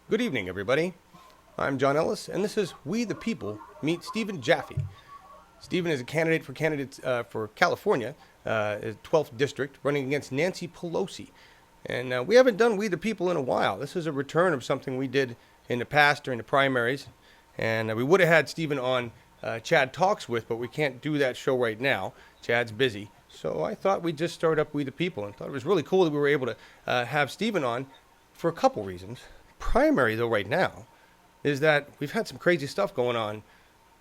Good evening, everybody. I'm John Ellis, and this is We the People Meet Stephen Jaffe. Stephen is a candidate for California, 12th district, running against Nancy Pelosi. And we haven't done We the People in a while. This is a return of something we did in the past during the primaries, and we would have had Stephen on Chad Talks with, but we can't do that show right now. Chad's busy. So I thought we'd just start up We the People, and thought it was really cool that we were able to have Stephen on for a couple reasons. Primary, though, right now, is that we've had some crazy stuff going on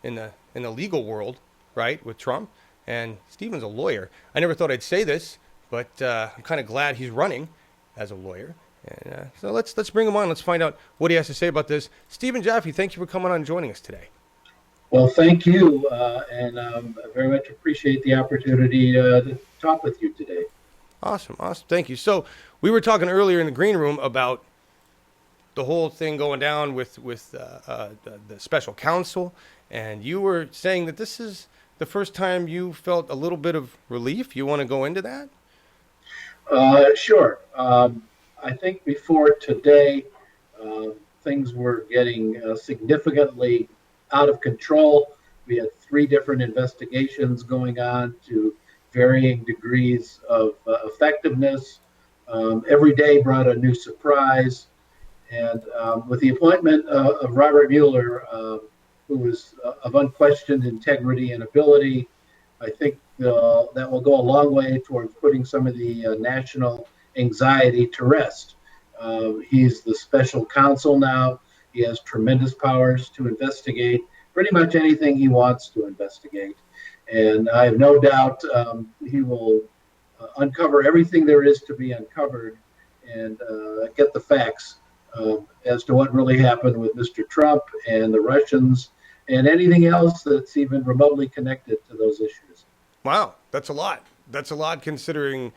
in the legal world, right, with Trump. And Stephen's a lawyer. I never thought I'd say this, but I'm kind of glad he's running as a lawyer. And so let's bring him on. Let's find out what he has to say about this. Stephen Jaffe, thank you for coming on and joining us today. Well, thank you, and I very much appreciate the opportunity to talk with you today. Awesome. Thank you. So we were talking earlier in the green room about the whole thing going down with the special counsel, and you were saying that this is the first time you felt a little bit of relief. You want to go into that? Sure. I think before today, things were getting significantly out of control. We had three different investigations going on to varying degrees of effectiveness. Every day brought a new surprise. And with the appointment of Robert Mueller, who was of unquestioned integrity and ability, I think that will go a long way towards putting some of the national anxiety to rest. He's the special counsel now. He has tremendous powers to investigate pretty much anything he wants to investigate. And I have no doubt he will uncover everything there is to be uncovered and get the facts as to what really happened with Mr. Trump and the Russians and anything else that's even remotely connected to those issues. Wow, that's a lot. That's a lot considering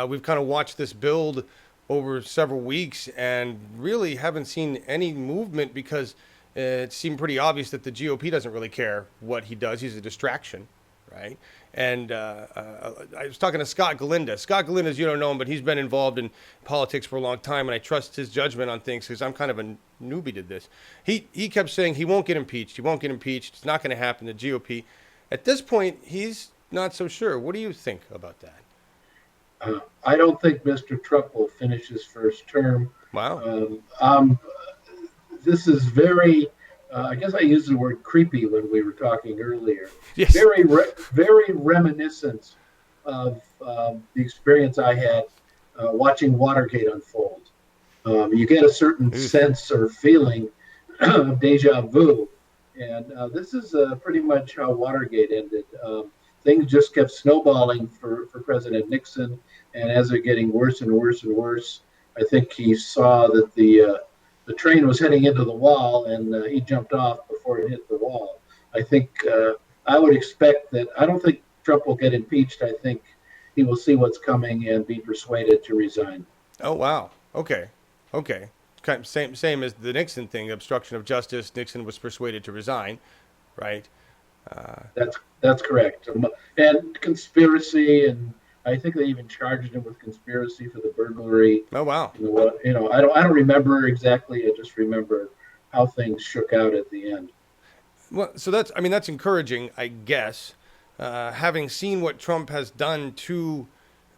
we've kind of watched this build over several weeks and really haven't seen any movement because it seemed pretty obvious that the GOP doesn't really care what he does. He's a distraction, right? And I was talking to Scott Galinda. Scott Galinda, as you don't know him, but he's been involved in politics for a long time, and I trust his judgment on things because I'm kind of a newbie to this. He kept saying he won't get impeached. He won't get impeached. It's not going to happen. The GOP. At this point, he's not so sure. What do you think about that? I don't think Mr. Trump will finish his first term. Wow. This is very, I guess I used the word creepy when we were talking earlier. Yes. Very reminiscent of the experience I had watching Watergate unfold. You get a certain sense or feeling of deja vu. And this is pretty much how Watergate ended. Things just kept snowballing for President Nixon. And as they're getting worse and worse and worse, I think he saw that the train was heading into the wall, and he jumped off before it hit the wall. I think I would expect that. I don't think Trump will get impeached. I think he will see what's coming and be persuaded to resign. Oh, wow. Okay. Kind of same as the Nixon thing, obstruction of justice. Nixon was persuaded to resign, right? That's correct. And conspiracy, and I think they even charged him with conspiracy for the burglary. Oh, wow. I don't remember exactly. I just remember how things shook out at the end. Well, so that's encouraging, I guess. Having seen what Trump has done to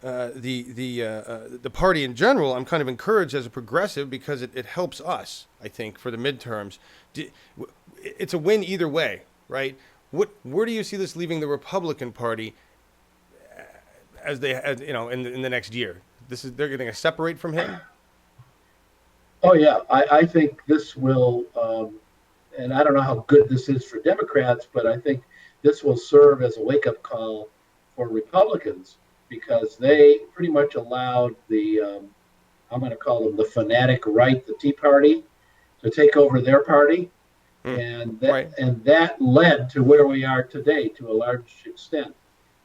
the party in general, I'm kind of encouraged as a progressive because it helps us, I think, for the midterms. It's a win either way, right? Where do you see this leaving the Republican Party as in the next year? They're going to separate from him? Oh yeah, I think this will, and I don't know how good this is for Democrats, but I think this will serve as a wake-up call for Republicans because they pretty much allowed I'm going to call them the fanatic right, the Tea Party, to take over their party. And that led to where we are today to a large extent.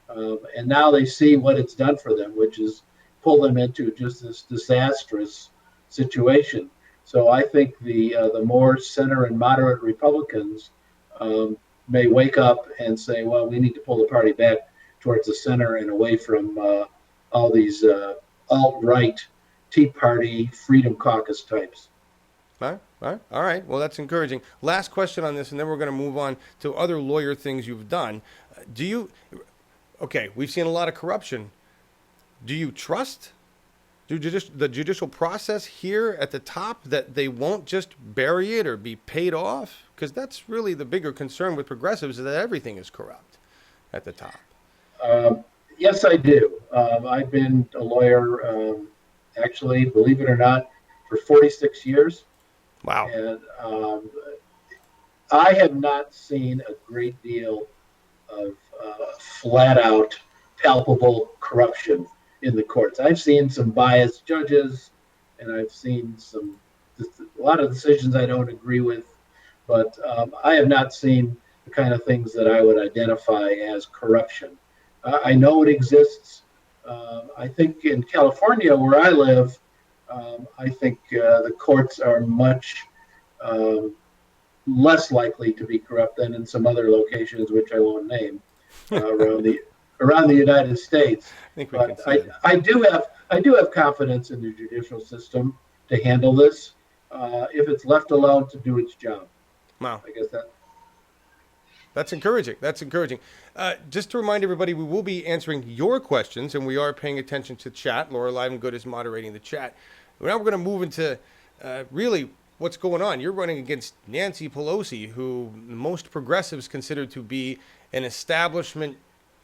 And now they see what it's done for them, which is pull them into just this disastrous situation. So I think the more center and moderate Republicans may wake up and say, well, we need to pull the party back towards the center and away from all these alt-right Tea Party Freedom Caucus types. All right. Well, that's encouraging. Last question on this, and then we're going to move on to other lawyer things you've done. Do you? Okay, we've seen a lot of corruption. Do you trust the judicial process here at the top, that they won't just bury it or be paid off? Because that's really the bigger concern with progressives, is that everything is corrupt at the top. Yes, I do. I've been a lawyer, actually, believe it or not, for 46 years. Wow. And I have not seen a great deal of flat out, palpable corruption in the courts. I've seen some biased judges, and I've seen a lot of decisions I don't agree with, but I have not seen the kind of things that I would identify as corruption. I know it exists. I think in California, where I live, I think the courts are much less likely to be corrupt than in some other locations, which I won't name, around the United States. I think we can But say that. I do have confidence in the judicial system to handle this if it's left alone to do its job. Wow. I guess That's encouraging. That's encouraging. Just to remind everybody, we will be answering your questions, and we are paying attention to chat. Laura Livengood is moderating the chat. Now we're going to move into really what's going on. You're running against Nancy Pelosi, who most progressives consider to be an establishment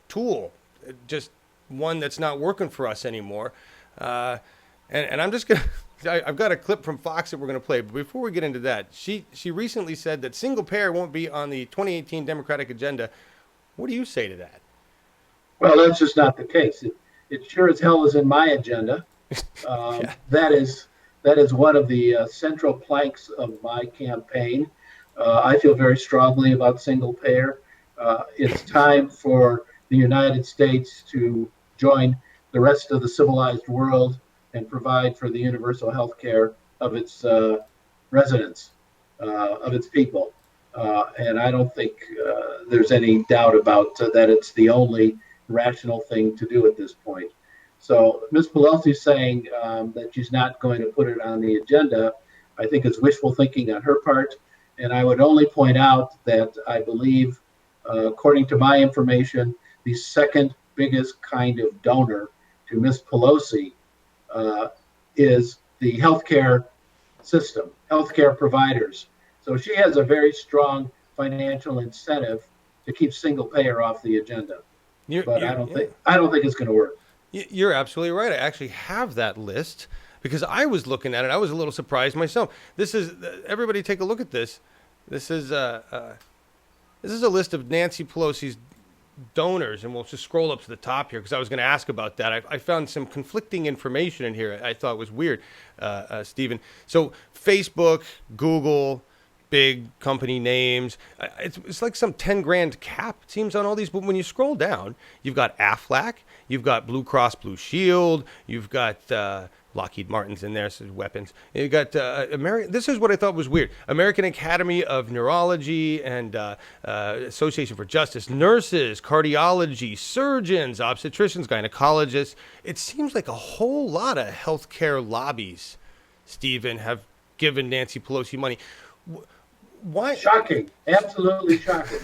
tool, just one that's not working for us anymore. And I'm just going to... I've got a clip from Fox that we're going to play, but before we get into that, she recently said that single payer won't be on the 2018 Democratic agenda. What do you say to that? well, that's just not the case. It sure as hell is in my agenda. Yeah. That is one of the central planks of my campaign. I feel very strongly about single payer. It's time for the United States to join the rest of the civilized world and provide for the universal health care of its residents, of its people. And I don't think there's any doubt about that it's the only rational thing to do at this point. So Ms. Pelosi saying that she's not going to put it on the agenda, I think is wishful thinking on her part. And I would only point out that I believe, according to my information, the second biggest kind of donor to Ms. Pelosi is the healthcare system, healthcare providers. So she has a very strong financial incentive to keep single payer off the agenda. But I don't think it's going to work. You're absolutely right. I actually have that list because I was looking at it. I was a little surprised myself. This is everybody take a look at this. This is a list of Nancy Pelosi's donors, and we'll just scroll up to the top here because I was going to ask about that. I found some conflicting information in here. I thought was weird, Stephen. So Facebook, Google, big company names. It's like some 10 grand cap, it seems, on all these. But when you scroll down, you've got Aflac, you've got Blue Cross Blue Shield, you've got Lockheed Martin's in there, so weapons. You got this is what I thought was weird. American Academy of Neurology and Association for Justice, nurses, cardiology, surgeons, obstetricians, gynecologists. It seems like a whole lot of healthcare lobbies, Stephen, have given Nancy Pelosi money. Why? Shocking. Absolutely shocking.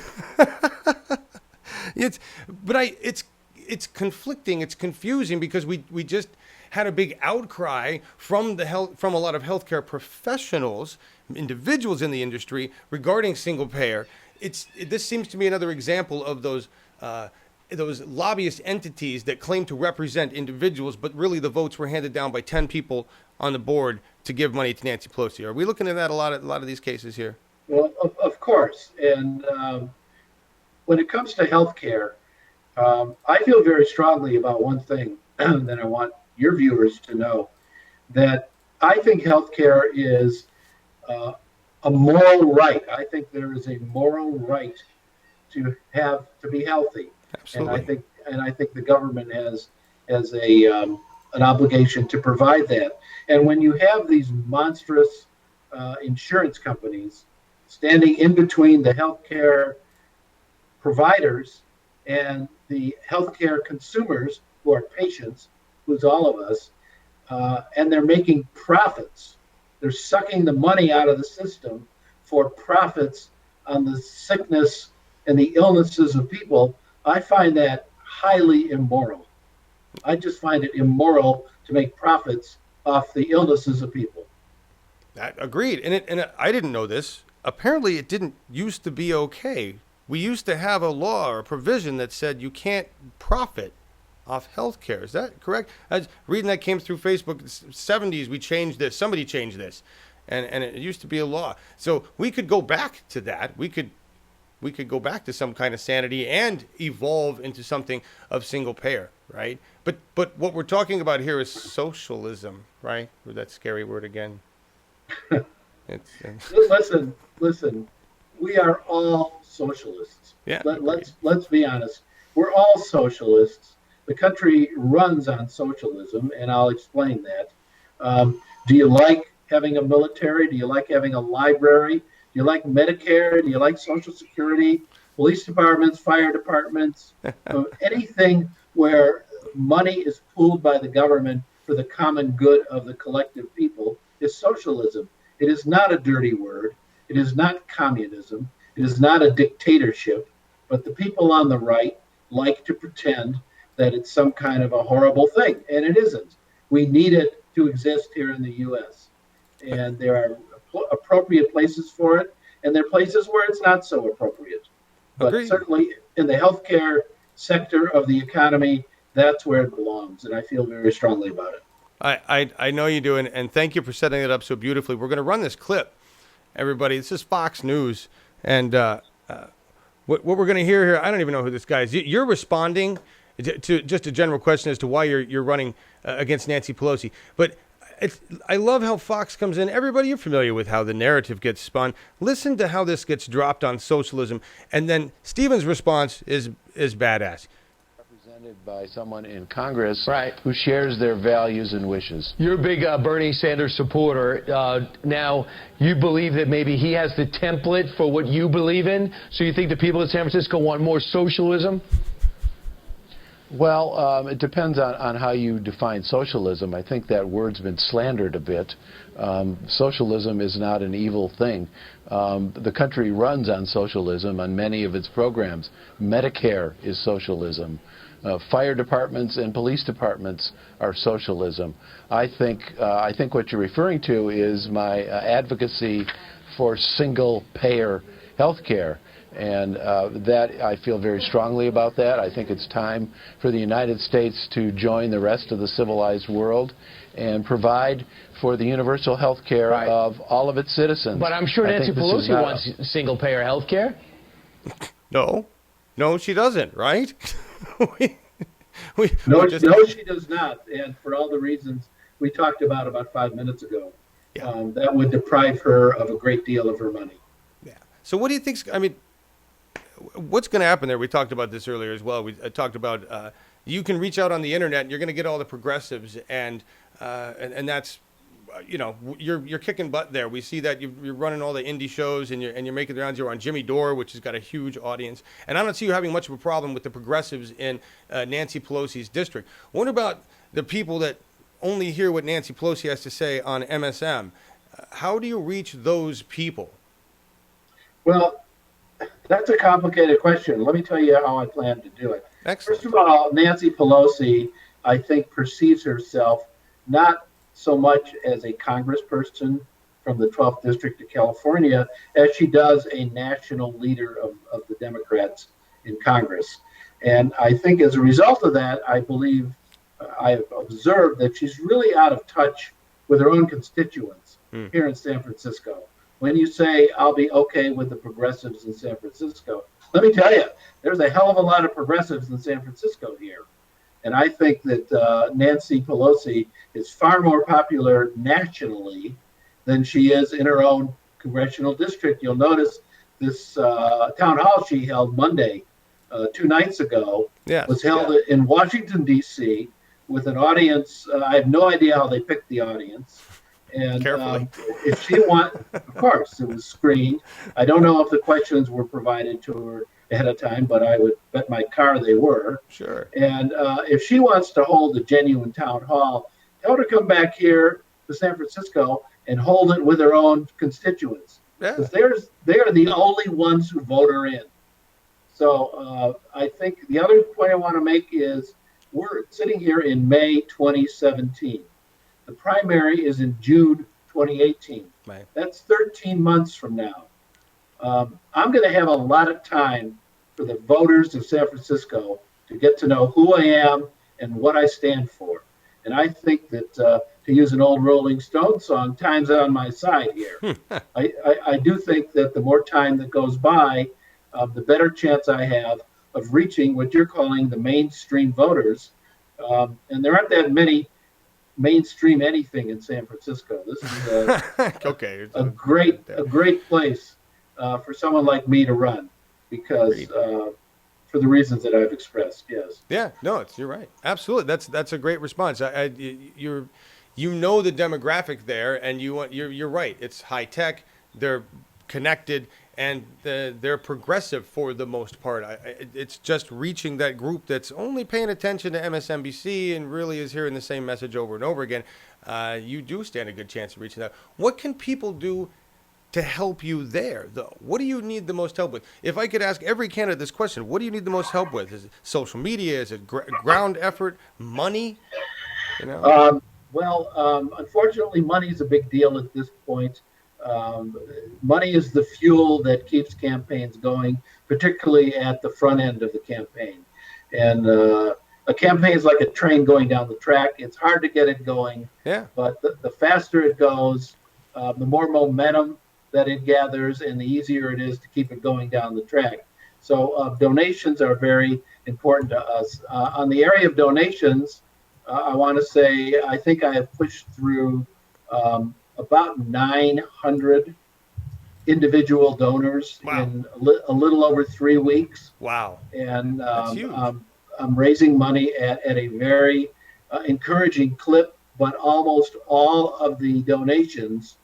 It's conflicting. It's confusing because we just had a big outcry from a lot of healthcare professionals, individuals in the industry regarding single payer. This seems to be another example of those lobbyist entities that claim to represent individuals, but really the votes were handed down by 10 people on the board to give money to Nancy Pelosi. Are we looking at that a lot of these cases here? Well, of course. And when it comes to healthcare, I feel very strongly about one thing that I want your viewers to know, that I think healthcare is a moral right. I think there is a moral right to be healthy. Absolutely. And I think the government has an obligation to provide that. And when you have these monstrous insurance companies standing in between the healthcare providers and the healthcare consumers, who are patients, who's all of us, and they're making profits. They're sucking the money out of the system for profits on the sickness and the illnesses of people. I find that highly immoral. I just find it immoral to make profits off the illnesses of people. Agreed. And I didn't know this. Apparently, it didn't used to be okay. We used to have a law or a provision that said you can't profit off healthcare. Is that correct? I was reading that came through Facebook. 70s, we changed this. Somebody changed this, and it used to be a law. So we could go back to that. We could go back to some kind of sanity and evolve into something of single payer, right? But what we're talking about here is socialism, right? Or that scary word again. Listen. We are all socialists. Yeah. Let's be honest. We're all socialists. The country runs on socialism, and I'll explain that. Do you like having a military? Do you like having a library? Do you like Medicare? Do you like Social Security, police departments, fire departments, anything where money is pooled by the government for the common good of the collective people is socialism. It is not a dirty word. It is not communism. It is not a dictatorship. But the people on the right like to pretend that it's some kind of a horrible thing, and it isn't. We need it to exist here in the U.S., and there are appropriate places for it, and there are places where it's not so appropriate. But Agreed. Certainly in the healthcare sector of the economy, that's where it belongs, and I feel very strongly about it. I know you do, and thank you for setting it up so beautifully. We're going to run this clip, everybody. This is Fox News, and what we're going to hear here, I don't even know who this guy is. You're responding to just a general question as to why you're running against Nancy Pelosi. But I love how Fox comes in. Everybody, you're familiar with how the narrative gets spun. Listen to how this gets dropped on socialism, and then Stephen's response is badass. Represented by someone in Congress right, who shares their values and wishes. You're a big Bernie Sanders supporter. Now, you believe that maybe he has the template for what you believe in? So you think the people of San Francisco want more socialism? Well, it depends on how you define socialism. I think that word's been slandered a bit. Socialism is not an evil thing. The country runs on socialism on many of its programs. Medicare is socialism. Fire departments and police departments are socialism. I think what you're referring to is my advocacy for single-payer health care. And that I feel very strongly about that. I think it's time for the United States to join the rest of the civilized world and provide for the universal health care of all of its citizens. But I'm sure Nancy Pelosi wants single-payer health care. No, she doesn't, right? No, she does not. And for all the reasons we talked about 5 minutes ago, that would deprive her of a great deal of her money. Yeah. So what do you think? I mean, what's going to happen there? We talked about this earlier as well. We talked about you can reach out on the internet and you're going to get all the progressives, and that's you're kicking butt there. We see that you're running all the indie shows and you're making the rounds. You're on Jimmy Dore, which has got a huge audience, and I don't see you having much of a problem with the progressives in Nancy Pelosi's district. What about the people that only hear what Nancy Pelosi has to say on MSM? How do you reach those people? Well, that's a complicated question. Let me tell you how I plan to do it. Excellent. First of all, Nancy Pelosi, I think, perceives herself not so much as a congressperson from the 12th District of California as she does a national leader of the Democrats in Congress. And I think as a result of that, I believe I've observed that she's really out of touch with her own constituents here in San Francisco. When you say, I'll be okay with the progressives in San Francisco, let me tell you, there's a hell of a lot of progressives in San Francisco here. And I think that Nancy Pelosi is far more popular nationally than she is in her own congressional district. You'll notice this town hall she held Monday, 2 nights ago, was held in Washington, D.C., with an audience. I have no idea how they picked the audience. And if she of course, it was screened. I don't know if the questions were provided to her ahead of time, but I would bet my car they were. Sure. And if she wants to hold a genuine town hall, tell her to come back here to San Francisco and hold it with their own constituents, Yeah. because they are the only ones who vote her in. So I think the other point I want to make is we're sitting here in May 2017. The primary is in June 2018. Right. That's 13 months from now. I'm going to have a lot of time for the voters of San Francisco to get to know who I am and what I stand for. And I think that, to use an old Rolling Stone song, time's on my side here. I do think that the more time that goes by, the better chance I have of reaching what you're calling the mainstream voters. And there aren't that many mainstream anything in San Francisco. This is Okay. a great place for someone like me to run, because for the reasons that I've expressed. Yes. Yeah, no, you're right. Absolutely, that's a great response. You know the demographic there, and you're right. It's high tech. They're connected, and they're progressive for the most part. It's just reaching that group that's only paying attention to MSNBC and really is hearing the same message over and over again. You do stand a good chance of reaching that. What can people do to help you there, though? What do you need the most help with? If I could ask every candidate this question, what do you need the most help with? Is it social media? Is it ground effort? Money? You know? Unfortunately, money is a big deal at this point. Money is the fuel that keeps campaigns going, particularly at the front end of the campaign. And a campaign is like a train going down the track. It's hard to get it going, but the faster it goes, the more momentum that it gathers, and the easier it is to keep it going down the track. So donations are very important to us. On the area of donations, I want to say I think I have pushed through about 900 individual donors in a little over 3 weeks. Wow. And that's huge. I'm raising money at a very encouraging clip, but almost all of the donations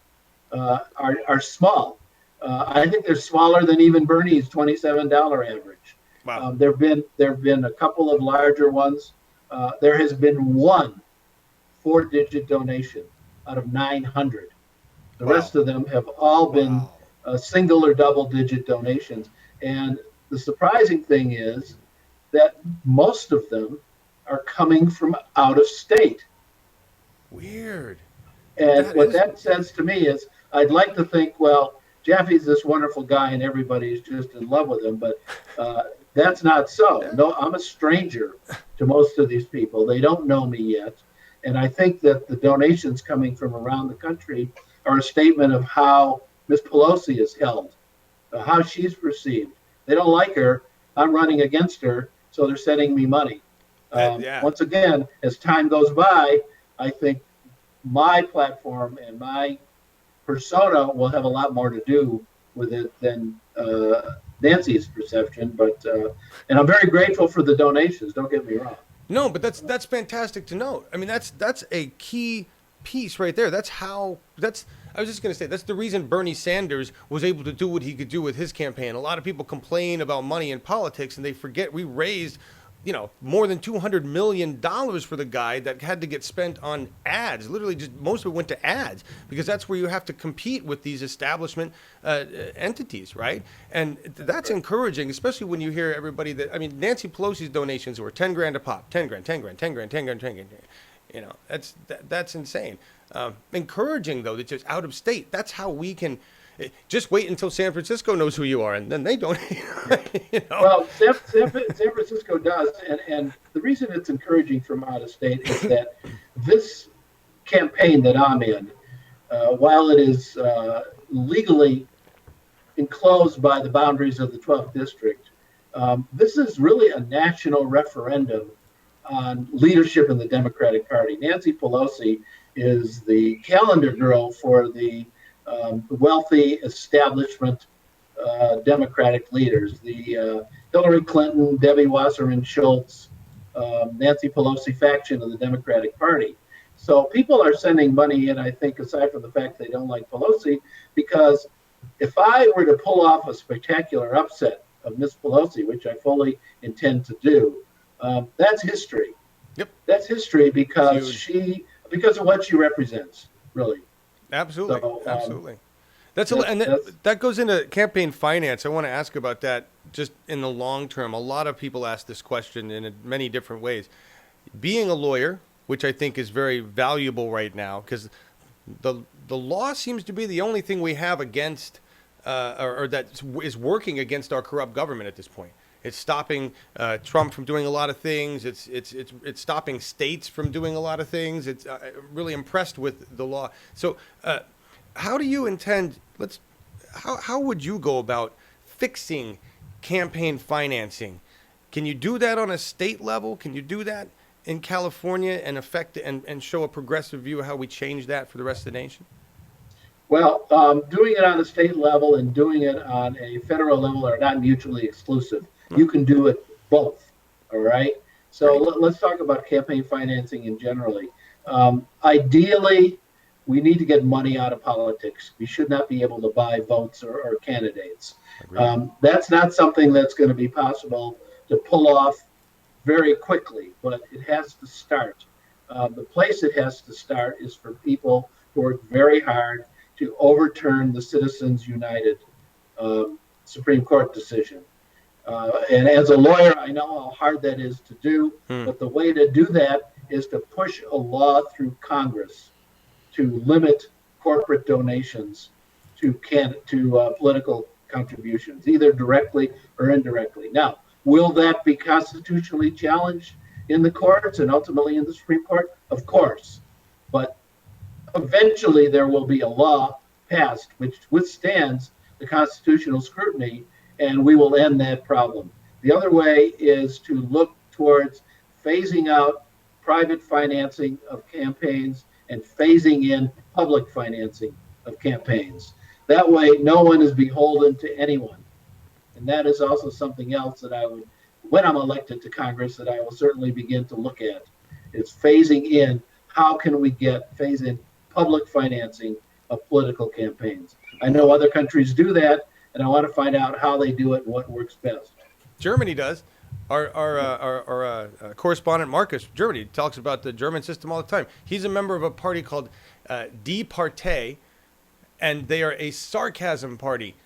are small. I think they're smaller than even Bernie's $27 average. Wow. There have been a couple of larger ones. There has been one 4-digit donation out of 900. The rest of them have all been single or double-digit donations. And the surprising thing is that most of them are coming from out of state. Weird. And what that says to me is, I'd like to think, well, Jaffe's this wonderful guy and everybody's just in love with him, but that's not so. No, I'm a stranger to most of these people. They don't know me yet. And I think that the donations coming from around the country are a statement of how Ms. Pelosi is held, how she's perceived. They don't like her. I'm running against her, so they're sending me money. Once again, as time goes by, I think my platform and my persona will have a lot more to do with it than Nancy's perception. But and I'm very grateful for the donations. Don't get me wrong. No, but that's fantastic to note. I mean, that's a key piece right there. I was just going to say, that's the reason Bernie Sanders was able to do what he could do with his campaign. A lot of people complain about money in politics, and they forget we raised, more than $200 million for the guy that had to get spent on ads. Literally, just most of it went to ads, because that's where you have to compete with these establishment entities, right? And that's encouraging, especially when you hear everybody Nancy Pelosi's donations were 10 grand a pop, 10 grand, 10 grand, 10 grand, 10 grand, 10 grand. That's insane. Encouraging, though, that just out of state, that's how we can just wait until San Francisco knows who you are, and then they don't. Well, San Francisco does, and the reason it's encouraging from out of state is that this campaign that I'm in, while it is legally enclosed by the boundaries of the 12th district, this is really a national referendum on leadership in the Democratic Party. Nancy Pelosi is the calendar girl for the wealthy establishment Democratic leaders, the Hillary Clinton, Debbie Wasserman Schultz, Nancy Pelosi faction of the Democratic Party. So people are sending money in, I think, aside from the fact they don't like Pelosi, because if I were to pull off a spectacular upset of Miss Pelosi, which I fully intend to do, that's history. Yep. That's history because of what she represents, really. Absolutely, So absolutely. That's that's, and that's that goes into campaign finance. I want to ask about that just in the long term. A lot of people ask this question in many different ways. Being a lawyer, which I think is very valuable right now, because the law seems to be the only thing we have against or that is working against our corrupt government at this point. It's stopping Trump from doing a lot of things. It's stopping states from doing a lot of things. It's really impressed with the law. So, how do you intend? How would you go about fixing campaign financing? Can you do that on a state level? Can you do that in California and affect and show a progressive view of how we change that for the rest of the nation? Well, doing it on a state level and doing it on a federal level are not mutually exclusive. You can do it both. All right. So Great. let's talk about campaign financing in generally. Ideally, we need to get money out of politics. We should not be able to buy votes or candidates. Agreed. That's not something that's going to be possible to pull off very quickly, but it has to start. The place it has to start is for people who work very hard to overturn the Citizens United Supreme Court decision. And as a lawyer, I know how hard that is to do, but the way to do that is to push a law through Congress to limit corporate donations to political contributions, either directly or indirectly. Now, will that be constitutionally challenged in the courts and ultimately in the Supreme Court? Of course. But eventually there will be a law passed which withstands the constitutional scrutiny, and we will end that problem. The other way is to look towards phasing out private financing of campaigns and phasing in public financing of campaigns. That way, no one is beholden to anyone. And that is also something else that I would, when I'm elected to Congress, that I will certainly begin to look at. It's phasing in. How can we phase in public financing of political campaigns? I know other countries do that, and I want to find out how they do it and what works best. Germany does. Our correspondent Marcus, Germany, talks about the German system all the time. He's a member of a party called Die Partei, and they are a sarcasm party.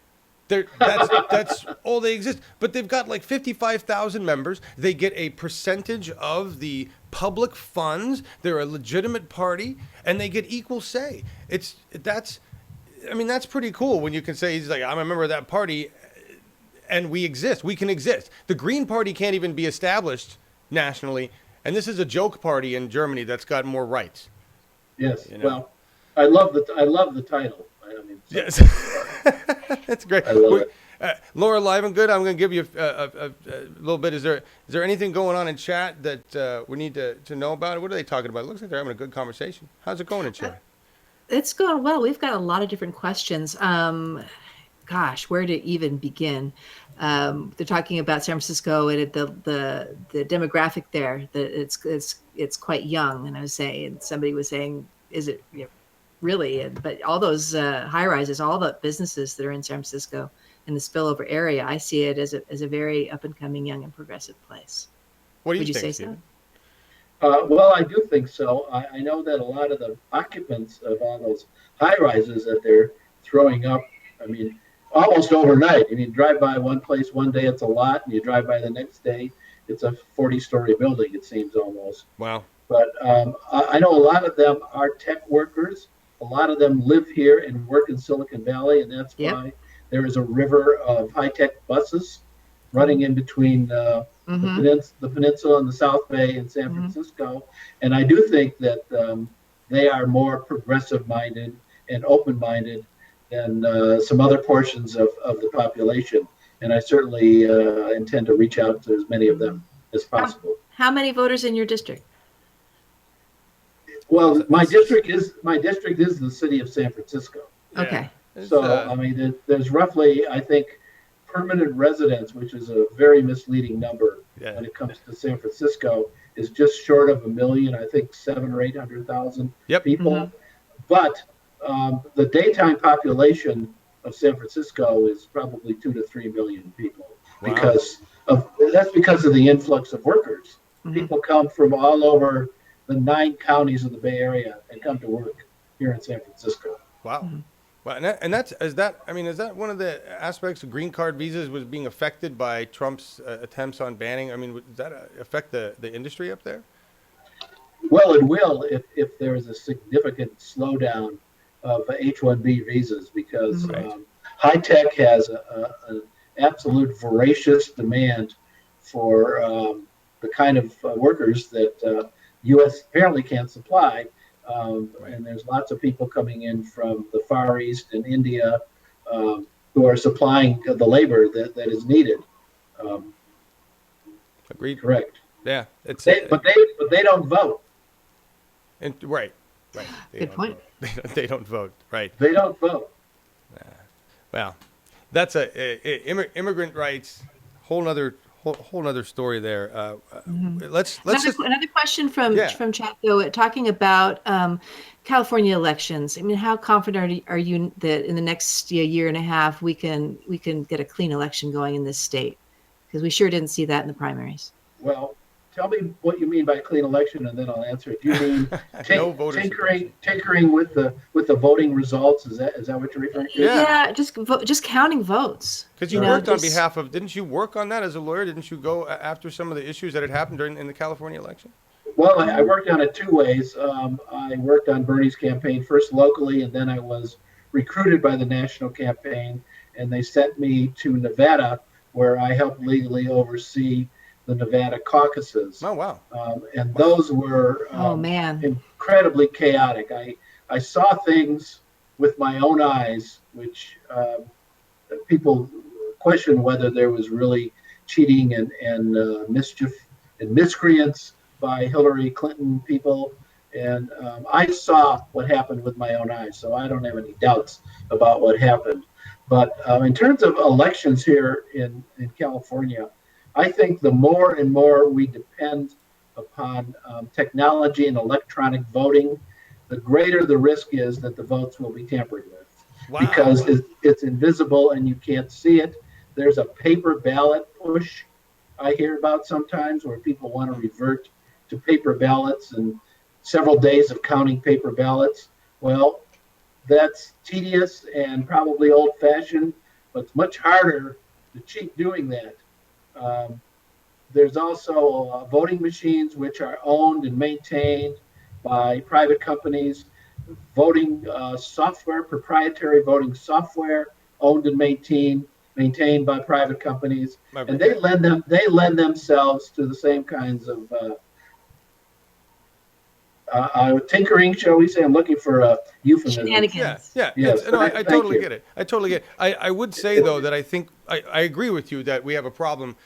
That's all they exist. But they've got like 55,000 members. They get a percentage of the public funds. They're a legitimate party, and they get equal say. That's pretty cool when you can say, he's like, I'm a member of that party, and we exist. We can exist. The Green Party can't even be established nationally, and this is a joke party in Germany that's got more rights. Yes. You know? Well, I love the title. Yes. That's great. I love it. Laura Livengood, I'm going to give you a little bit. Is there anything going on in chat that we need to know about? What are they talking about? It looks like they're having a good conversation. How's it going in chat? It's going well. We've got a lot of different questions. Gosh, where to even begin? They're talking about San Francisco and the demographic there. That it's quite young. And I was saying, somebody was saying, is it really? But all those high rises, all the businesses that are in San Francisco in the spillover area, I see it as a very up and coming, young and progressive place. What do you Would think, you say Stephen? so? Well, I do think so. I know that a lot of the occupants of all those high rises that they're throwing up, almost overnight. Drive by one place one day, it's a lot, and you drive by the next day, it's a 40-story building, it seems almost. Wow. But I know a lot of them are tech workers. A lot of them live here and work in Silicon Valley, and that's why there is a river of high-tech buses running in between the peninsula and the South Bay and San Francisco. And I do think that they are more progressive-minded and open-minded than some other portions of the population. And I certainly intend to reach out to as many of them as possible. How many voters in your district? Well, my district is the city of San Francisco. Okay. So there's roughly, I think, permanent residents, which is a very misleading number when it comes to San Francisco, is just short of 1 million. I think 700,000 or 800,000 people. But the daytime population of San Francisco is probably 2 to 3 million people. Wow. That's because of the influx of workers. People come from all over the 9 counties of the Bay Area and come to work here in San Francisco. Wow. Mm-hmm. Well, is that one of the aspects of green card visas was being affected by Trump's attempts on banning? I mean, does that affect the industry up there? Well, it will if there is a significant slowdown of H-1B visas because Mm-hmm. Right. high tech has an absolute voracious demand for the kind of workers that U.S. apparently can't supply. Right. And there's lots of people coming in from the Far East and India who are supplying the labor that is needed. Um, Agreed. correct. Yeah. It's But they don't vote. right. Right. They Good don't point. vote. They don't vote. Right. They don't vote. Well, that's immigrant rights. Whole nother story there. Let's just Another question from Yeah. chat though, talking about California elections. I mean, how confident are you that in the next year and a half we can get a clean election going in this state? Because we sure didn't see that in the primaries. Well, tell me what you mean by clean election, and then I'll answer it. Do you mean No voter suppression. tinkering with the voting results? Is that what you're referring to? Yeah. Just counting votes. Because you know, worked on just- behalf of, didn't you work on that as a lawyer? Didn't you go after some of the issues that had happened in the California election? Well, I worked on it two ways. I worked on Bernie's campaign first locally, and then I was recruited by the national campaign, and they sent me to Nevada, where I helped legally oversee the Nevada caucuses. Oh, wow. And those were Oh man. incredibly chaotic. I saw things with my own eyes, which people question whether there was really cheating and mischief and miscreants by Hillary Clinton people. And I saw what happened with my own eyes, so I don't have any doubts about what happened. But in terms of elections here in California, I think the more and more we depend upon technology and electronic voting, the greater the risk is that the votes will be tampered with. Wow. Because it's invisible and you can't see it. There's a paper ballot push I hear about sometimes where people want to revert to paper ballots and several days of counting paper ballots. Well, that's tedious and probably old-fashioned, but it's much harder to cheat doing that. There's also voting machines which are owned and maintained by private companies, voting software, proprietary voting software, owned and maintained by private companies, and they lend themselves to the same kinds of tinkering, shall we say? I'm looking for a euphemism. Shenanigans. Yeah. Yes, I totally you. get it. I totally get it. I would say, though, that I think I agree with you that we have a problem.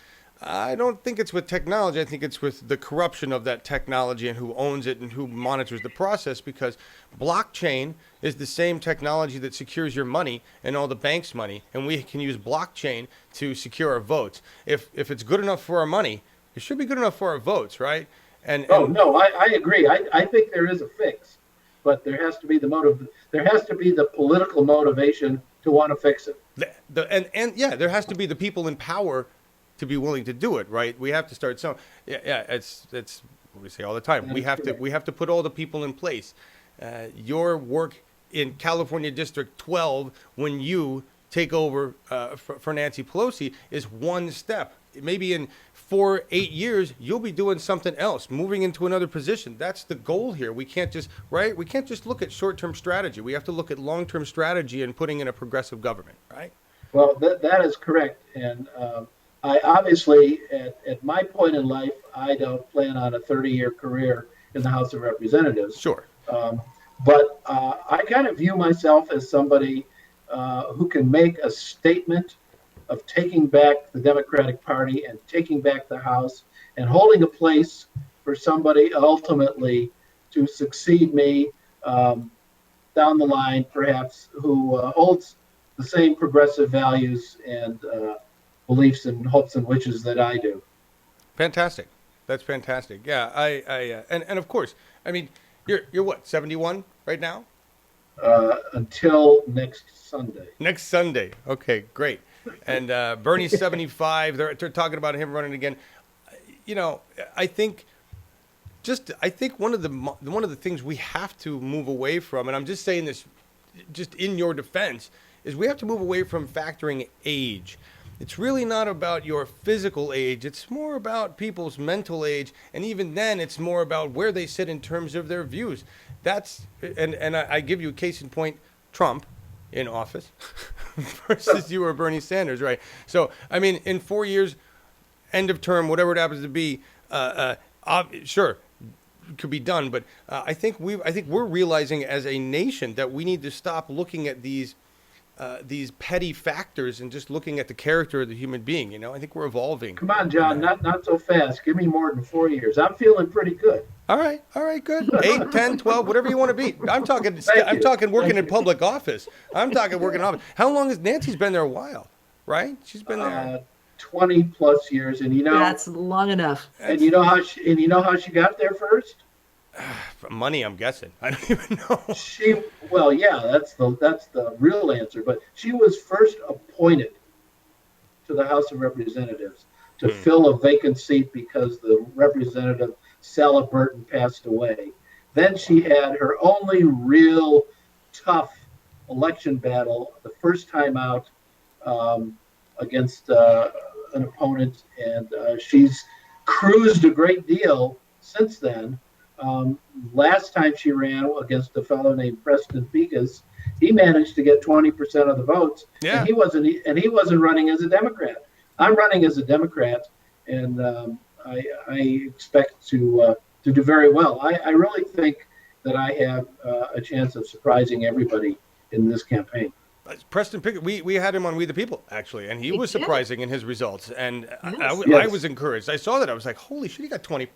I don't think it's with technology. I think it's with the corruption of that technology and who owns it and who monitors the process, because blockchain is the same technology that secures your money and all the banks' money, and we can use blockchain to secure our votes. If it's good enough for our money, it should be good enough for our votes, right? No, I agree. I think there is a fix, but there has to be there has to be the political motivation to want to fix it. There has to be the people in power to be willing to do it, right? We have to start some. It's what we say all the time. We have to put all the people in place. Your work in California District 12 when you take over for Nancy Pelosi is one step. Maybe in 4-8 years, you'll be doing something else, moving into another position. That's the goal here. We can't just look at short-term strategy. We have to look at long-term strategy and putting in a progressive government, right? Well, that is correct. And I obviously, at my point in life, I don't plan on a 30-year career in the House of Representatives. Sure. But I kind of view myself as somebody who can make a statement of taking back the Democratic Party and taking back the House and holding a place for somebody ultimately to succeed me down the line, perhaps, who holds the same progressive values and beliefs and hopes and wishes that I do. Fantastic. That's fantastic. Yeah, and of course, I mean, you're what, 71 right now? Until next Sunday. Next Sunday. Okay, great. And Bernie's 75. They're talking about him running again. You know, I think one of the things we have to move away from, and I'm just saying this just in your defense, is we have to move away from factoring age. It's really not about your physical age. It's more about people's mental age. And even then, it's more about where they sit in terms of their views. And I give you a case in point, Trump in office versus you or Bernie Sanders, right? So, I mean, in 4 years, end of term, whatever it happens to be, sure, it could be done. But I think we're realizing as a nation that we need to stop looking at these petty factors and just looking at the character of the human being. You know, I think we're evolving. Come on, John, not so fast. Give me more than 4 years. I'm feeling pretty good. All right, good. 8, 10, 12, whatever you want to be. I'm talking working in public office. I'm talking working in office. How long has Nancy's been there? A while, right? She's been there 20 plus years, and that's long enough. And you know how she got there first? Money, I'm guessing. I don't even know. That's the real answer. But she was first appointed to the House of Representatives to fill a vacant seat because the representative Sally Burton passed away. Then she had her only real tough election battle the first time out against an opponent, and she's cruised a great deal since then. Last time she ran against a fellow named Preston Pegas, he managed to get 20% of the votes. Yeah. And he wasn't running as a Democrat. I'm running as a Democrat, and I expect to do very well. I really think that I have a chance of surprising everybody in this campaign. Preston Pickett, we had him on We the People, actually, and he was surprising in his results. And Yes. I was encouraged. I saw that. I was like, holy shit, he got 20.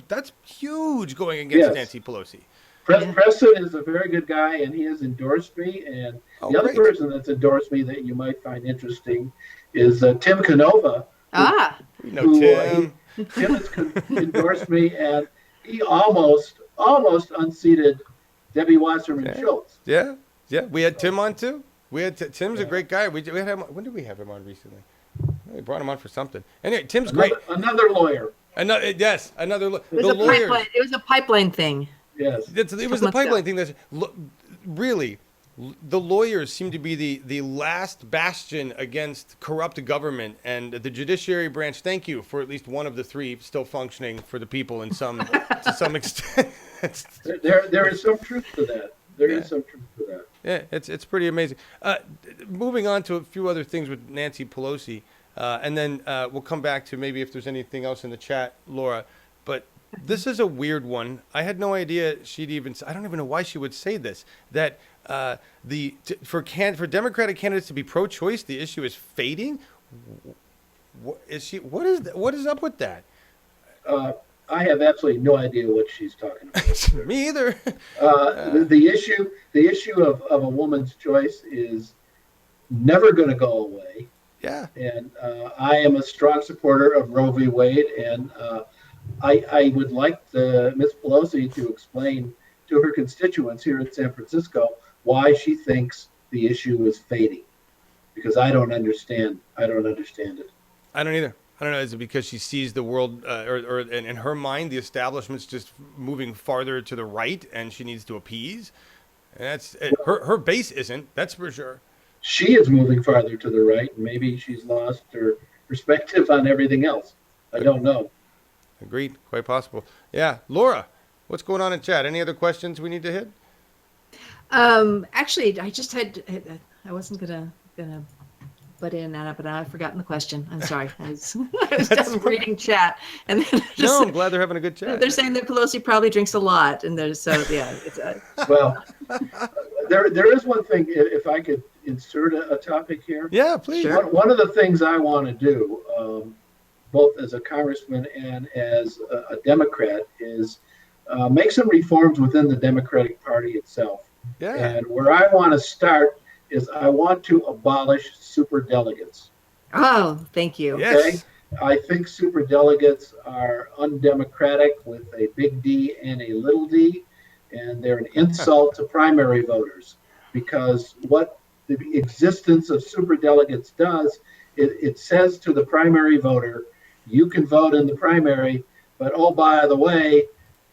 That's huge going against Nancy Pelosi. Preston is a very good guy, and he has endorsed me. And the other person that's endorsed me that you might find interesting is Tim Canova. We know Tim. Tim has endorsed me, and he almost unseated Debbie Wasserman Schultz. Yeah. We had Tim on, too. Tim's a great guy. We had him. When did we have him on recently? We brought him on for something. Anyway, Tim's great. Another lawyer. Another It was a pipeline thing. Yes. It was the pipeline thing. That's really, the lawyers seem to be the last bastion against corrupt government, and the judiciary branch. Thank you for at least one of the three still functioning for the people in to some extent. There is some truth to that. There is some truth to that. Yeah, it's pretty amazing. Moving on to a few other things with Nancy Pelosi, and then we'll come back to maybe if there's anything else in the chat, Laura. But this is a weird one. I had no idea she'd even. I don't even know why she would say this. That for Democratic candidates to be pro-choice, the issue is fading. What is up with that? I have absolutely no idea what she's talking about. Me either. The issue of a woman's choice is never going to go away. Yeah. And I am a strong supporter of Roe v. Wade, and I would like Ms. Pelosi to explain to her constituents here in San Francisco why she thinks the issue is fading, because I don't understand. I don't understand it. I don't either. I don't know. Is it because she sees the world, or in her mind, the establishment's just moving farther to the right, and she needs to appease? And that's her base isn't. That's for sure. She is moving farther to the right, and maybe she's lost her perspective on everything else. I don't know. Agreed. Quite possible. Yeah, Laura, what's going on in chat? Any other questions we need to hit? Actually, I just had. I wasn't gonna butt in, but I've forgotten the question. I'm sorry. I was just reading chat, and then I'm glad they're having a good chat. They're saying that Pelosi probably drinks a lot, and there's It's well, there is one thing. If I could insert a topic here. Yeah, please. Sure. One of the things I want to do, both as a congressman and as a Democrat, is make some reforms within the Democratic Party itself. Yeah. And where I want to start is I want to abolish superdelegates. Oh, thank you. Yes. Okay? I think superdelegates are undemocratic with a big D and a little d, and they're an insult to primary voters, because what the existence of superdelegates does, it says to the primary voter, you can vote in the primary, but oh, by the way,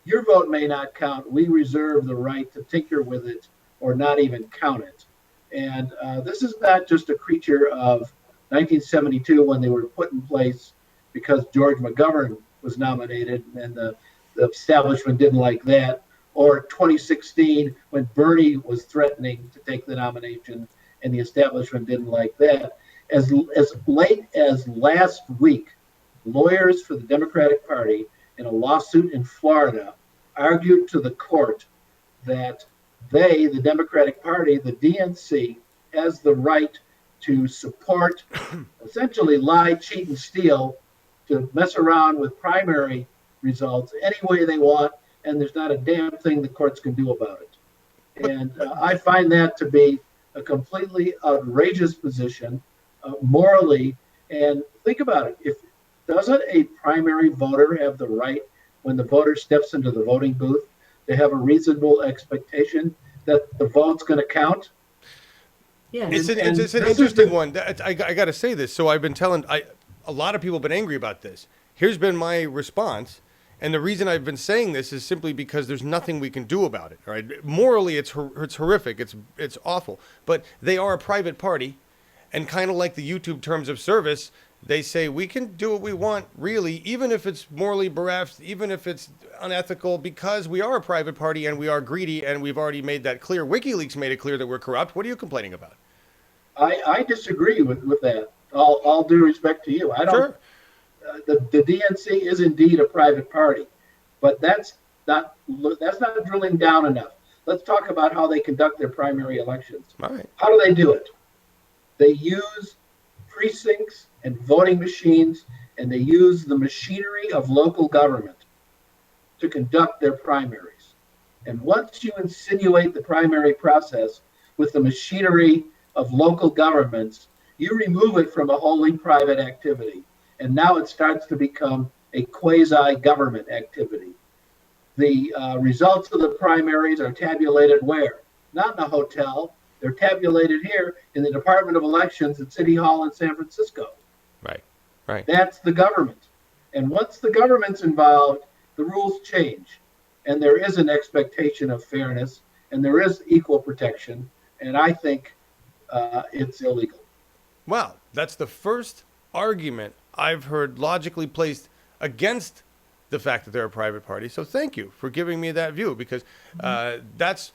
your vote may not count. We reserve the right to tinker with it or not even count it. And this is not just a creature of 1972 when they were put in place because George McGovern was nominated and the establishment didn't like that, or 2016 when Bernie was threatening to take the nomination and the establishment didn't like that. As late as last week, lawyers for the Democratic Party in a lawsuit in Florida argued to the court that they, the Democratic Party, the DNC, has the right to support, essentially lie, cheat, and steal, to mess around with primary results any way they want, and there's not a damn thing the courts can do about it. And I find that to be a completely outrageous position, morally. And think about it. If doesn't a primary voter have the right, when the voter steps into the voting booth, to have a reasonable expectation that the vote's going to count? Yeah, It's an interesting one. I got to say this. So I've been telling, a lot of people have been angry about this. Here's been my response. And the reason I've been saying this is simply because there's nothing we can do about it. All right? Morally, it's horrific. It's awful. But they are a private party. And kind of like the YouTube terms of service, they say we can do what we want, really, even if it's morally bereft, even if it's unethical, because we are a private party and we are greedy, and we've already made that clear. WikiLeaks made it clear that we're corrupt. What are you complaining about? I disagree with that. All due respect to you. I don't. Sure. The DNC is indeed a private party, but that's not drilling down enough. Let's talk about how they conduct their primary elections. All right. How do they do it? They use precincts and voting machines, and they use the machinery of local government to conduct their primaries. And once you insinuate the primary process with the machinery of local governments, you remove it from a wholly private activity. And now it starts to become a quasi-government activity. The results of the primaries are tabulated where? Not in a hotel. They're tabulated here in the Department of Elections at City Hall in San Francisco. Right. That's the government. And once the government's involved, the rules change. And there is an expectation of fairness, and there is equal protection. And I think it's illegal. Wow. That's the first argument I've heard logically placed against the fact that they're a private party. So thank you for giving me that view, because that's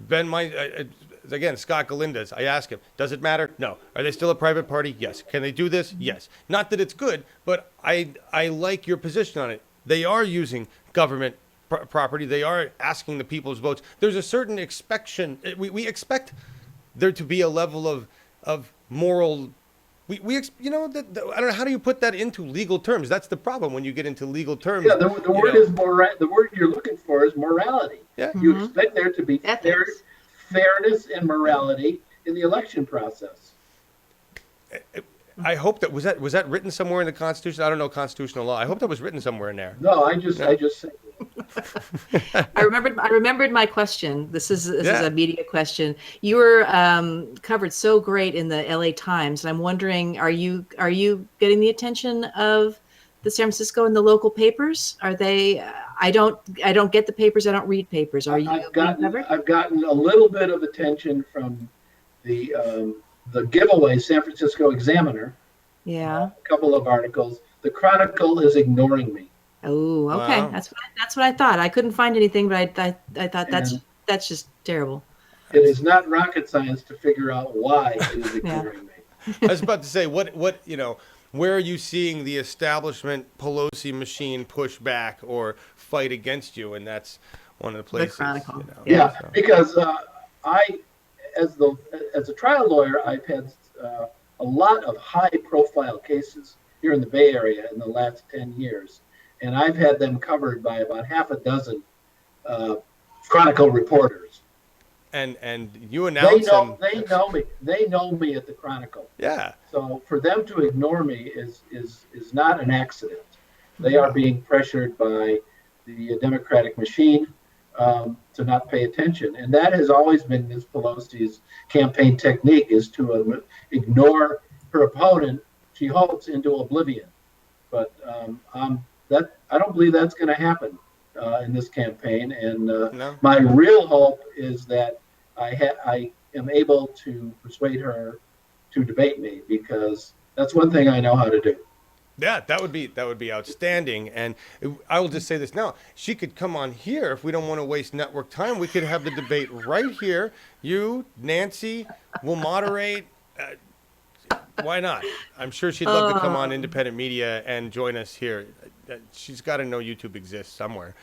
been my, again, Scott Galindez, I ask him, does it matter? No. Are they still a private party? Yes. Can they do this? Yes. Not that it's good, but I like your position on it. They are using government property. They are asking the people's votes. There's a certain expectation. We expect there to be a level of moral. I don't know, how do you put that into legal terms? That's the problem when you get into legal terms. Yeah, the word is the word you're looking for is morality. Yeah. You expect there to be fairness and morality in the election process. I hope that was that written somewhere in the Constitution. I don't know constitutional law. I hope that was written somewhere in there. No, I just said I remembered my question. This is a media question. You were covered so great in the LA Times, and I'm wondering, are you getting the attention of the San Francisco and the local papers? Are they? I don't get the papers. I don't read papers. Are you? I've gotten a little bit of attention from the giveaway San Francisco Examiner. Yeah. A couple of articles. The Chronicle is ignoring me. Oh, okay. Wow. That's what I thought. I couldn't find anything, but I thought that's just terrible. It is not rocket science to figure out why it is ignoring me. I was about to say, where are you seeing the establishment Pelosi machine push back or fight against you? And that's one of the places. The Chronicle. Because as a trial lawyer, I've had a lot of high-profile cases here in the Bay Area in the last 10 years. And I've had them covered by about half a dozen Chronicle reporters. And you announce they know me at the Chronicle. Yeah. So for them to ignore me is not an accident. They are being pressured by the Democratic machine to not pay attention, and that has always been Ms. Pelosi's campaign technique, is to ignore her opponent. She hopes into oblivion, but I don't believe that's going to happen in this campaign. And No. My real hope is that I am able to persuade her to debate me, because that's one thing I know how to do. Yeah, that would be outstanding. And I will just say this now: she could come on here if we don't want to waste network time. We could have the debate right here. You, Nancy, will moderate. Why not? I'm sure she'd love to come on independent media and join us here. She's got to know YouTube exists somewhere.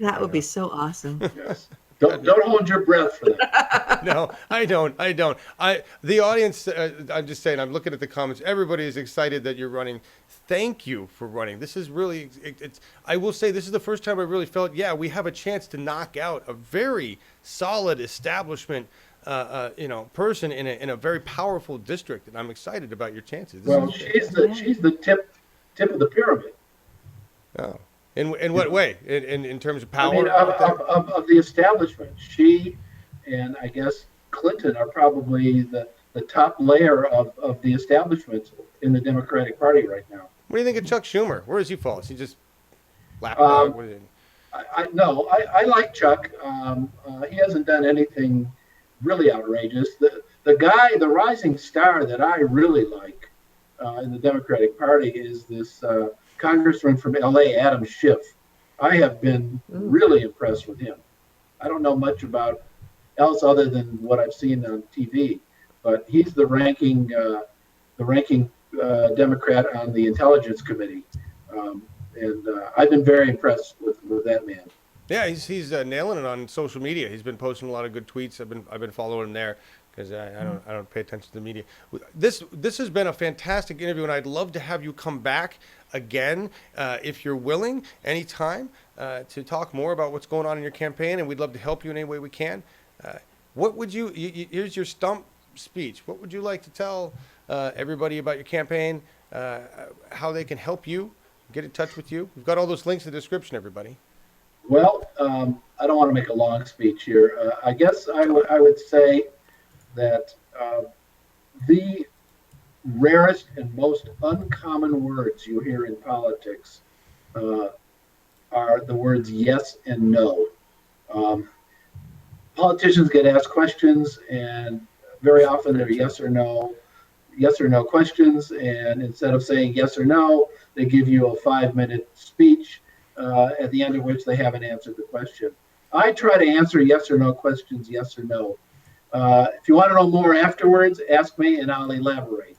That would be so awesome. Yes. Don't hold your breath for that. No, I don't. The audience, I'm just saying, I'm looking at the comments. Everybody is excited that you're running. Thank you for running. This is really, I will say, this is the first time I really felt, yeah, we have a chance to knock out a very solid establishment, person in a very powerful district. And I'm excited about your chances. Well, she's the tip of the pyramid. Oh. In what way? In terms of power? I mean, of the establishment. She and I guess Clinton are probably the top layer of the establishment in the Democratic Party right now. What do you think of Chuck Schumer? Where does he fall? Is he just laughing? I like Chuck. He hasn't done anything really outrageous. The rising star that I really like in the Democratic Party is this Congressman from LA, Adam Schiff. I have been really impressed with him. I don't know much about else other than what I've seen on TV, but he's the ranking Democrat on the Intelligence Committee, and I've been very impressed with that man. Yeah, he's nailing it on social media. He's been posting a lot of good tweets. I've been following him there because I don't pay attention to the media. This has been a fantastic interview, and I'd love to have you come back again if you're willing anytime to talk more about what's going on in your campaign, and we'd love to help you in any way we can. What would you here's your stump speech. What would you like to tell everybody about your campaign, how they can help you, get in touch with you? We've got all those links in the description, everybody. Well, I don't want to make a long speech here. I guess I would say that the rarest and most uncommon words you hear in politics are the words yes and no. Politicians get asked questions, and very often they're yes or no questions, and instead of saying yes or no, they give you a 5-minute speech at the end of which they haven't answered the question. I try to answer yes or no questions, yes or no. If you want to know more afterwards, ask me and I'll elaborate.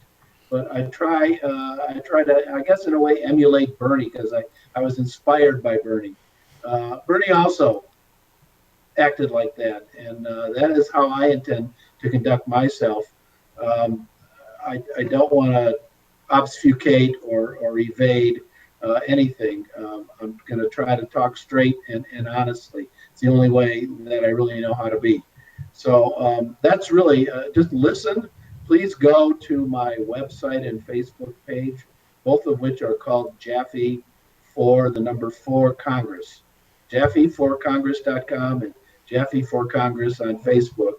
But I try to, I guess in a way, emulate Bernie, because I was inspired by Bernie. Bernie also acted like that, and that is how I intend to conduct myself. I don't want to obfuscate or evade anything. I'm going to try to talk straight and honestly. It's the only way that I really know how to be. So that's really just listen. Please go to my website and Facebook page, both of which are called Jaffe for the number 4 Congress. JaffeForCongress.com and Jaffe for Congress on Facebook.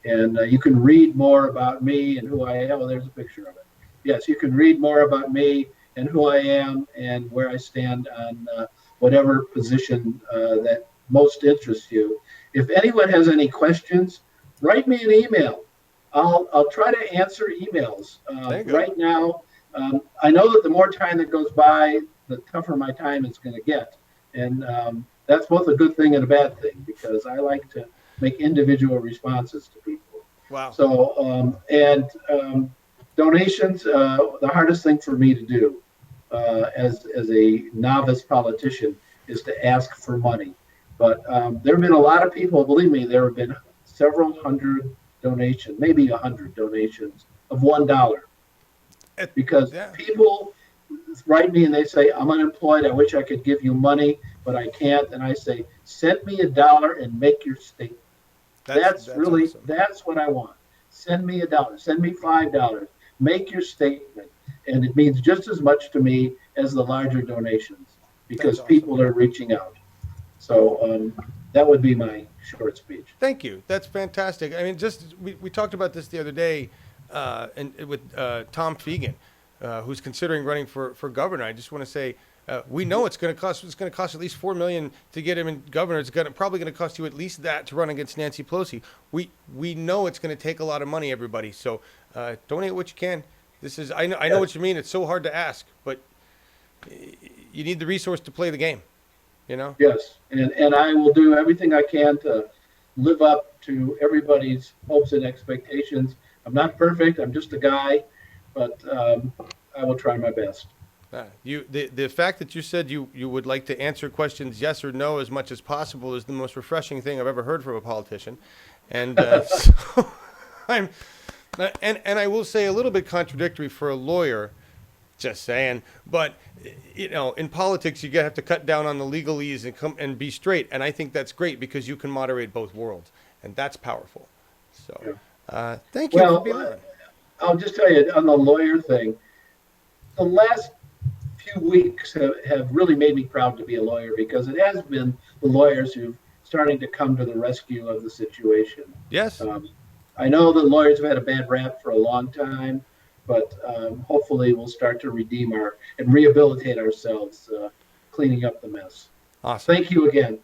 And you can read more about me and who I am. Oh, there's a picture of it. Yes, you can read more about me and who I am and where I stand on whatever position that most interests you. If anyone has any questions, write me an email. I'll try to answer emails. Right now, I know that the more time that goes by, the tougher my time is going to get. And that's both a good thing and a bad thing, because I like to make individual responses to people. Wow. So, donations, the hardest thing for me to do as a novice politician is to ask for money. But there have been a lot of people, believe me, there have been several hundred donations, maybe 100 donations of $1. Because people write me and they say, I'm unemployed, I wish I could give you money, but I can't. And I say, send me $1 and make your statement. That's really awesome. That's what I want. Send me $1, send me $5, make your statement. And it means just as much to me as the larger donations, because people are reaching out. So that would be my short speech. Thank you. That's fantastic. I mean, we talked about this the other day with Tom Fegan, who's considering running for governor. I just want to say, We know it's going to cost. It's going to cost at least $4 million to get him in governor. It's probably going to cost you at least that to run against Nancy Pelosi. We know it's going to take a lot of money, everybody. So donate what you can. This is I know what you mean. It's so hard to ask, but you need the resource to play the game. You know. Yes, and I will do everything I can to live up to everybody's hopes and expectations. I'm not perfect. I'm just a guy, but I will try my best. The fact that you said you would like to answer questions yes or no as much as possible is the most refreshing thing I've ever heard from a politician, and so I'm, and I will say a little bit contradictory for a lawyer, just saying, but you know, in politics you have to cut down on the legalese and come and be straight, and I think that's great because you can moderate both worlds, and that's powerful. So thank you for being on. I'll just tell you on the lawyer thing, the last few weeks have really made me proud to be a lawyer because it has been the lawyers who've starting to come to the rescue of the situation. Yes. I know that lawyers have had a bad rap for a long time, but hopefully we'll start to redeem and rehabilitate ourselves, cleaning up the mess. Awesome. Thank you again.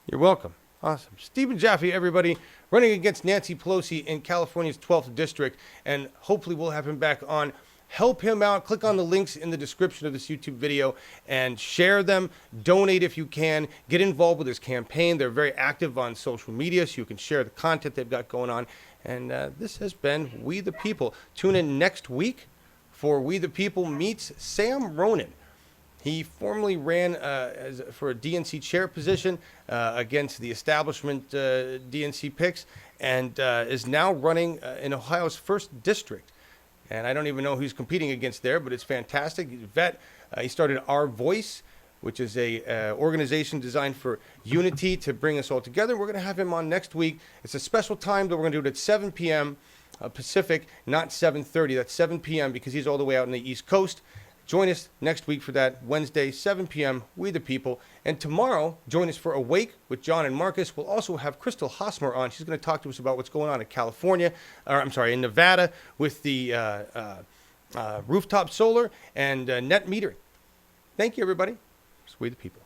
You're welcome. Awesome. Stephen Jaffe, everybody, running against Nancy Pelosi in California's 12th district, and hopefully we'll have him back on. Help him out. Click on the links in the description of this YouTube video and share them. Donate if you can. Get involved with his campaign. They're very active on social media, so you can share the content they've got going on. And this has been We the People. Tune in next week for We the People meets Sam Ronan. He formerly ran for a DNC chair position against the establishment DNC picks and is now running in Ohio's 1st district. And I don't even know who's competing against there, but it's fantastic. He's a vet. He started Our Voice, which is a organization designed for unity to bring us all together. We're going to have him on next week. It's a special time that we're going to do it at 7 p.m. Pacific, not 7:30. That's 7 p.m. because he's all the way out on the East Coast. Join us next week for that, Wednesday, 7 p.m., We the People. And tomorrow, join us for Awake with John and Marcus. We'll also have Crystal Hosmer on. She's going to talk to us about what's going on in Nevada with the rooftop solar and net metering. Thank you, everybody. It's We the People.